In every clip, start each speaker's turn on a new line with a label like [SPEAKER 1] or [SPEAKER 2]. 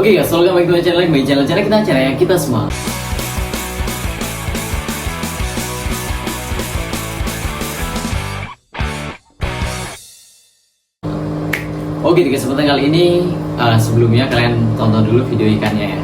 [SPEAKER 1] Oke guys, welcome back to my channel. Channel kita acara yang kita semua. Oke, di kesempatan kali ini sebelumnya kalian tonton dulu video ikannya ya.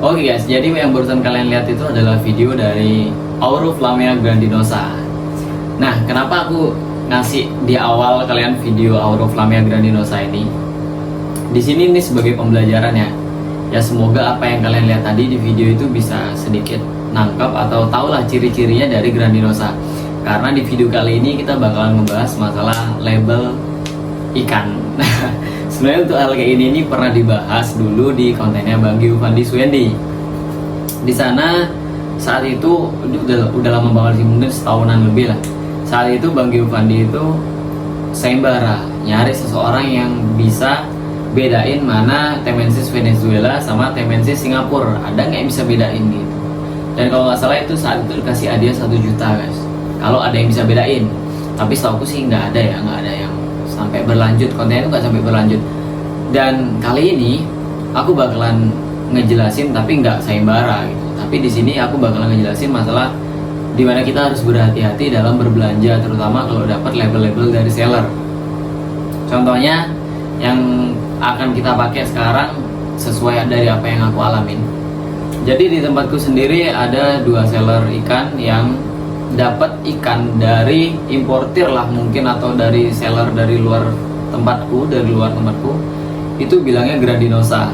[SPEAKER 1] Oke guys, jadi yang barusan kalian lihat itu adalah video dari Auroflammea grandinosa. Nah, kenapa aku ngasih di awal kalian video Auroflammea grandinosa ini? Di sini nih sebagai pembelajaran ya. Ya semoga apa yang kalian lihat tadi di video itu bisa sedikit nangkap atau tahulah ciri-cirinya dari grandinosa. Karena di video kali ini kita bakalan membahas masalah label ikan. Sebenarnya untuk hal kayak ini pernah dibahas dulu di kontennya Bang Giovanni Suendi. Di sana saat itu udah lama banget sih, mungkin setahunan lebih lah. Saat itu Bang Giovanni itu sayembara nyari seseorang yang bisa bedain mana Temensis Venezuela sama Temensis Singapura. Ada nggak yang bisa bedain gitu? Dan kalau nggak salah itu saat itu dikasih hadiah 1 juta guys. Kalau ada yang bisa bedain. Tapi setahu aku sih nggak ada ya, nggak ada yang sampai berlanjut, kontennya itu nggak sampai berlanjut. Dan kali ini aku bakalan ngejelasin tapi nggak sayembara gitu. Tapi di sini aku bakalan ngejelasin masalah dimana kita harus berhati-hati dalam berbelanja, terutama kalau dapat label-label dari seller. Contohnya yang akan kita pakai sekarang sesuai dari apa yang aku alamin. Jadi di tempatku sendiri ada 2 seller ikan yang dapat ikan dari importir lah mungkin, atau dari seller dari luar tempatku, itu bilangnya grandinosa,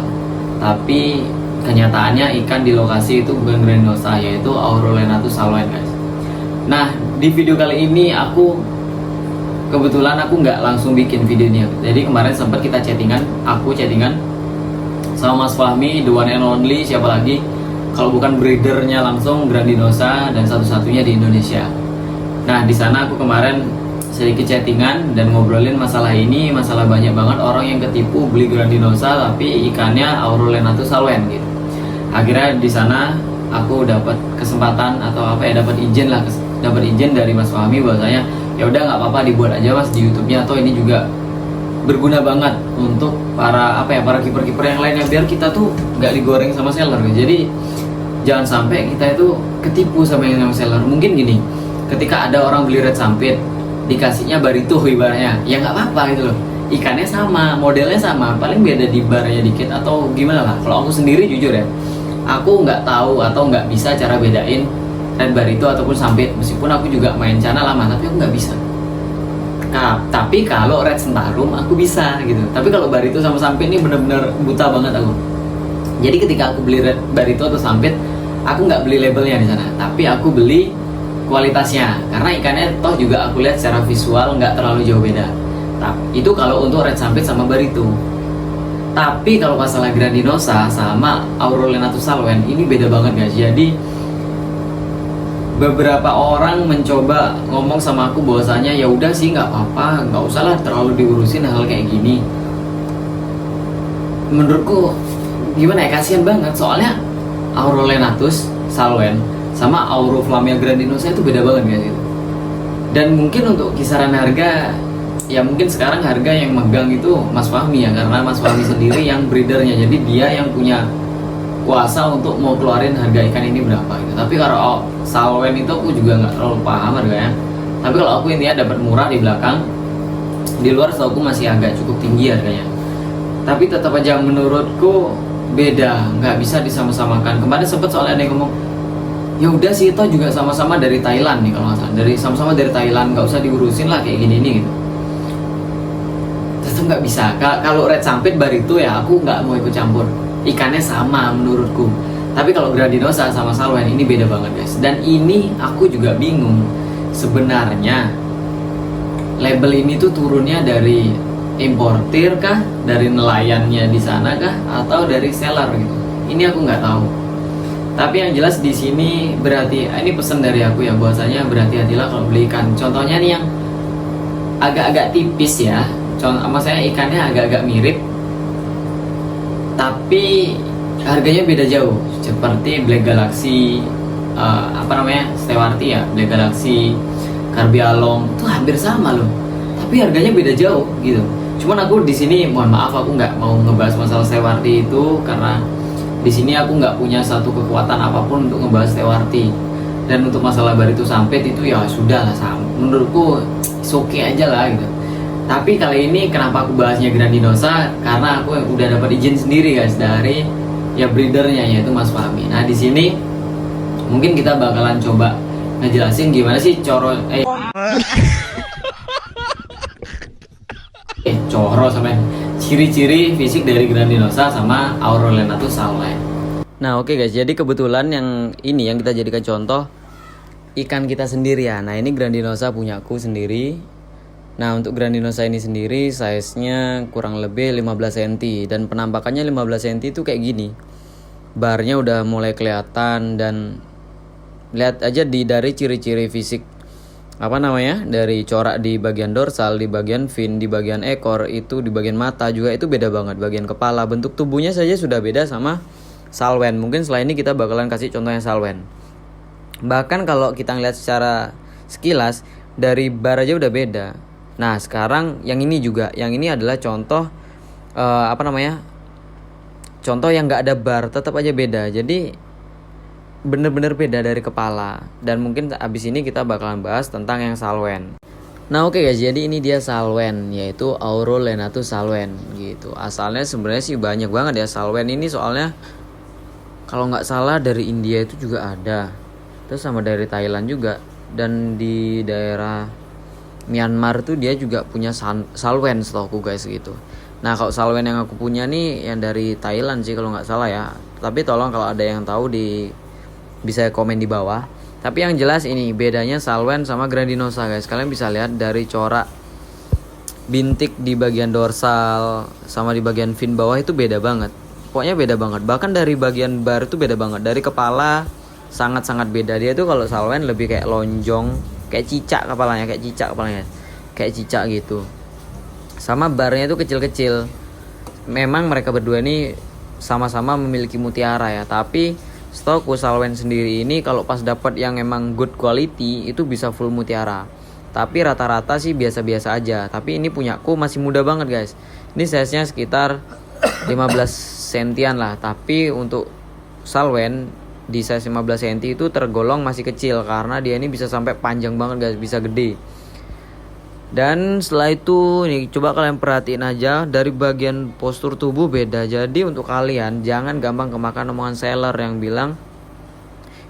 [SPEAKER 1] tapi kenyataannya ikan di lokasi itu bukan grandinosa, yaitu Aurolanatus salwen guys. Nah di video kali ini kebetulan aku nggak langsung bikin videonya. Jadi kemarin sempat kita chattingan sama Mas Fahmi, the one and only, siapa lagi kalau bukan breedernya langsung grandinosa dan satu-satunya di Indonesia. Nah di sana aku kemarin sedikit chattingan dan ngobrolin masalah ini, masalah banyak banget orang yang ketipu beli grandinosa tapi ikannya Aurolanatus salwen gitu. Akhirnya di sana aku dapat kesempatan atau dapat izin dari Mas Fahmi bahwasanya ya udah nggak apa-apa dibuat aja Mas di YouTube-nya, atau ini juga berguna banget untuk para kiper-kiper yang lainnya, biar kita tuh nggak digoreng sama seller gitu. Jadi jangan sampai kita itu ketipu sama yang namanya seller. Mungkin gini, ketika ada orang beli red sampit dikasihnya barito ibaratnya, ya nggak apa-apa gitu loh, ikannya sama, modelnya sama, paling beda di barnya dikit atau gimana lah. Kalau aku sendiri jujur ya, aku nggak tahu atau nggak bisa cara bedain red barito ataupun sampit, meskipun aku juga main channel lama, tapi aku nggak bisa. Nah, tapi kalau red sentarum aku bisa gitu. Tapi kalau barito sama sampit ini bener-bener buta banget aku. Jadi ketika aku beli red barito atau sampit, aku nggak beli labelnya di sana, tapi aku beli kualitasnya, karena ikannya toh juga aku lihat secara visual nggak terlalu jauh beda. Tapi itu kalau untuk red sampit sama barito. Tapi kalau masalah grandinosa sama Aurolanatus salwen ini beda banget guys. Jadi beberapa orang mencoba ngomong sama aku bahwasanya ya udah sih nggak apa-apa, nggak usah lah terlalu diurusin hal kayak gini. Menurutku gimana ya, kasihan banget, soalnya Aurolanatus salwen sama Auroflammea grandinosa itu beda banget guys gitu. Dan mungkin untuk kisaran harga, ya mungkin sekarang harga yang megang itu Mas Fahmi ya, karena Mas Fahmi sendiri yang breedernya, jadi dia yang punya kuasa untuk mau keluarin harga ikan ini berapa gitu. Tapi kalau salwen itu aku juga nggak terlalu paham harganya. Tapi kalau aku intinya dapat murah di belakang, di luar setahu aku masih agak cukup tinggi harganya. Tapi tetap aja menurutku beda, nggak bisa disama-samakan. Kemarin sempat soalnya ada yang ngomong, ya udah sih itu juga sama-sama dari Thailand nih kalau nggak salah, sama-sama dari Thailand, nggak usah diurusin lah kayak gini nih gitu. tetap nggak bisa. Kalau red sampit barito ya aku nggak mau ikut campur. Ikannya sama menurutku. Tapi kalau Gradinosa sama Salwen ini beda banget guys. Dan ini aku juga bingung sebenarnya label ini tuh turunnya dari importir kah, dari nelayannya di sana kah, atau dari seller gitu. Ini aku nggak tahu. Tapi yang jelas di sini berarti ini pesan dari aku ya, bahwasanya berhati-hatilah kalau beli ikan. Contohnya nih yang agak-agak tipis ya. Maksudnya ikannya agak-agak mirip, tapi harganya beda jauh. Seperti Black Galaxy, Stewarti ya, Black Galaxy, Karbialong itu hampir sama loh. Tapi harganya beda jauh gitu. Cuman aku di sini mohon maaf aku nggak mau ngebahas masalah Stewarti itu karena di sini aku nggak punya satu kekuatan apapun untuk ngebahas Stewarti. Dan untuk masalah barito sampit itu ya sudah lah, menurutku oke aja lah gitu. Tapi kali ini kenapa aku bahasnya Grandinosa, karena aku udah dapat izin sendiri guys dari ya breedernya, yaitu Mas Fahmi. Nah di sini mungkin kita bakalan coba ngejelasin gimana sih coro sampai ciri-ciri fisik dari Grandinosa sama Aurolenatus salwen. Nah oke guys, jadi kebetulan yang ini yang kita jadikan contoh ikan kita sendiri ya. Nah ini Grandinosa punyaku sendiri. Nah untuk Grandinosa ini sendiri size-nya kurang lebih 15 cm dan penampakannya 15 cm itu kayak gini. Barnya udah mulai kelihatan dan lihat aja dari ciri-ciri fisik dari corak di bagian dorsal, di bagian fin, di bagian ekor, itu di bagian mata juga itu beda banget. Bagian kepala, bentuk tubuhnya saja sudah beda sama salwen. Mungkin setelah ini kita bakalan kasih contohnya salwen. Bahkan kalau kita ngeliat secara sekilas dari bar aja udah beda. Nah sekarang yang ini juga, yang ini adalah contoh contoh yang nggak ada bar, tetap aja beda. Jadi bener-bener beda dari kepala. Dan mungkin abis ini kita bakalan bahas tentang yang salwen. Nah oke guys, jadi ini dia salwen, yaitu Aurolenatus salwen gitu. Asalnya sebenarnya sih banyak banget ya salwen ini, soalnya kalau nggak salah dari India itu juga ada, terus sama dari Thailand juga, dan di daerah Myanmar tuh dia juga punya salwen setahu guys gitu. Nah kalau salwen yang aku punya nih yang dari Thailand sih kalau nggak salah ya. Tapi tolong kalau ada yang tahu bisa komen di bawah. Tapi yang jelas ini bedanya salwen sama Grandinosa guys. Kalian bisa lihat dari corak bintik di bagian dorsal sama di bagian fin bawah itu beda banget. Pokoknya beda banget. Bahkan dari bagian bar itu beda banget. Dari kepala sangat-sangat beda. Dia tuh kalau salwen lebih kayak lonjong, kayak cicak kepalanya, kayak cicak gitu. Sama barnya itu kecil-kecil. Memang mereka berdua ini sama-sama memiliki mutiara ya, tapi setahu salwen sendiri ini kalau pas dapat yang emang good quality itu bisa full mutiara. Tapi rata-rata sih biasa-biasa aja. Tapi ini punyaku masih muda banget guys. Ini size-nya sekitar 15 sentian lah. Tapi untuk salwen di size 15 cm itu tergolong masih kecil, karena dia ini bisa sampai panjang banget guys, bisa gede. Dan setelah itu nih coba kalian perhatiin aja dari bagian postur tubuh beda. Jadi untuk kalian jangan gampang kemakan omongan seller yang bilang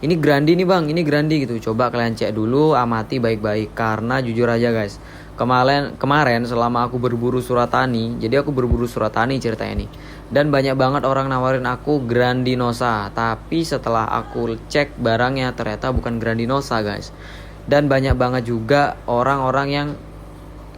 [SPEAKER 1] ini grandi nih bang, ini grandi gitu. Coba kalian cek dulu, amati baik-baik. Karena jujur aja guys, kemarin selama aku berburu suratani, jadi aku berburu suratani ceritanya nih, dan banyak banget orang nawarin aku Grandinosa. Tapi setelah aku cek barangnya ternyata bukan Grandinosa guys. Dan banyak banget juga orang-orang yang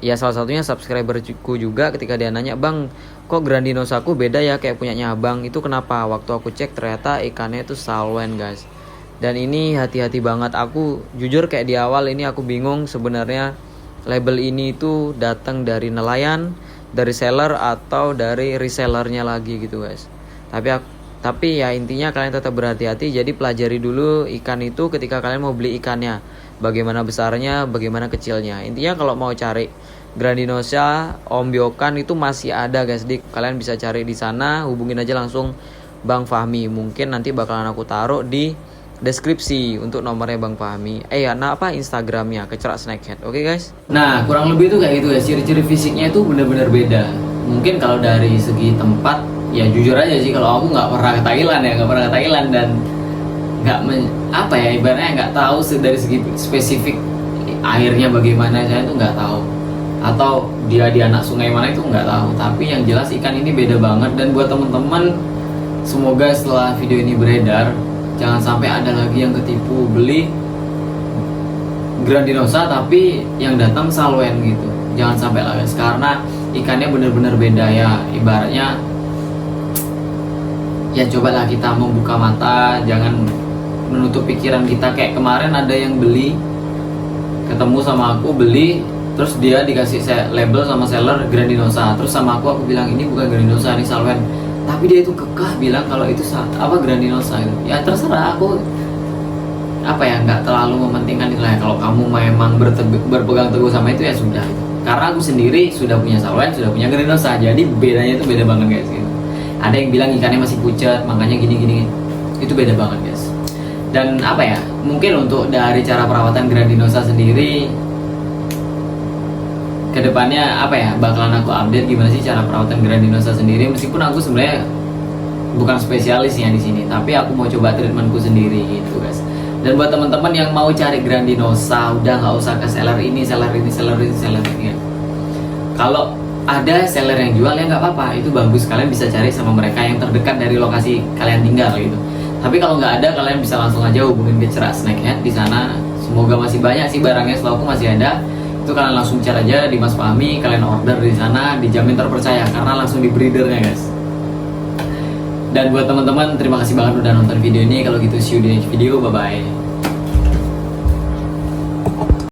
[SPEAKER 1] ya salah satunya subscriberku juga, ketika dia nanya, bang kok Grandinosaku beda ya kayak punyanya abang, itu kenapa? Waktu aku cek ternyata ikannya itu salwen guys. Dan ini hati-hati banget. Aku jujur kayak di awal ini aku bingung sebenarnya label ini itu datang dari nelayan, dari seller, atau dari resellernya lagi gitu guys. Tapi ya intinya kalian tetap berhati-hati. Jadi pelajari dulu ikan itu ketika kalian mau beli ikannya, bagaimana besarnya, bagaimana kecilnya. Intinya kalau mau cari Grandinosa ombyokan itu masih ada guys, kalian bisa cari di sana. Hubungin aja langsung Bang Fahmi. Mungkin nanti bakalan aku taruh di deskripsi untuk nomornya Bang Fahmi. Instagramnya Kecerak Snackhead. Oke guys. Nah kurang lebih itu kayak gitu ya. Ciri-ciri fisiknya itu benar-benar beda. Mungkin kalau dari segi tempat, ya jujur aja sih kalau aku nggak pernah ke Thailand dan nggak ibaratnya nggak tahu dari segi spesifik airnya bagaimana, saya tuh nggak tahu. atau dia di anak sungai mana itu nggak tahu, tapi yang jelas ikan ini beda banget. Dan buat teman-teman, semoga setelah video ini beredar jangan sampai ada lagi yang ketipu beli Grandinosa tapi yang datang Salwen gitu. Jangan sampai lah guys, karena ikannya bener-bener beda ya. Ibaratnya ya cobalah kita membuka mata, jangan menutup pikiran kita. Kayak kemarin ada yang beli, ketemu sama aku beli, terus dia dikasih label sama seller Grandinosa, terus sama aku bilang ini bukan Grandinosa, ini Salwen, tapi dia itu kekeh bilang kalau itu Grandinosa gitu. Ya terserah, aku nggak terlalu mementingkan itu lah. Kalau kamu memang berpegang teguh sama itu ya sudah, karena aku sendiri sudah punya Salwen, sudah punya Grandinosa, jadi bedanya itu beda banget guys gitu. Ada yang bilang ikannya masih pucat makanya gini-gini, itu beda banget guys. Dan mungkin untuk dari cara perawatan Grandinosa sendiri kedepannya bakalan aku update gimana sih cara perawatan Grandinosa sendiri. Meskipun aku sebenarnya bukan spesialis ya di sini, tapi aku mau coba treatmentku sendiri gitu guys. Dan buat teman-teman yang mau cari Grandinosa, udah nggak usah ke seller ini ya. Kalau ada seller yang jual ya nggak apa-apa, itu bagus, kalian bisa cari sama mereka yang terdekat dari lokasi kalian tinggal gitu. Tapi kalau nggak ada, kalian bisa langsung aja hubungin ke Cerak Snackhead di sana. Semoga masih banyak sih barangnya, setahu aku masih ada. Itu kalian langsung cari aja di Mas Fahmi, kalian order di sana, dijamin terpercaya karena langsung di breedernya guys. Dan buat teman-teman, terima kasih banget udah nonton video ini. Kalau gitu see you di next video, bye bye.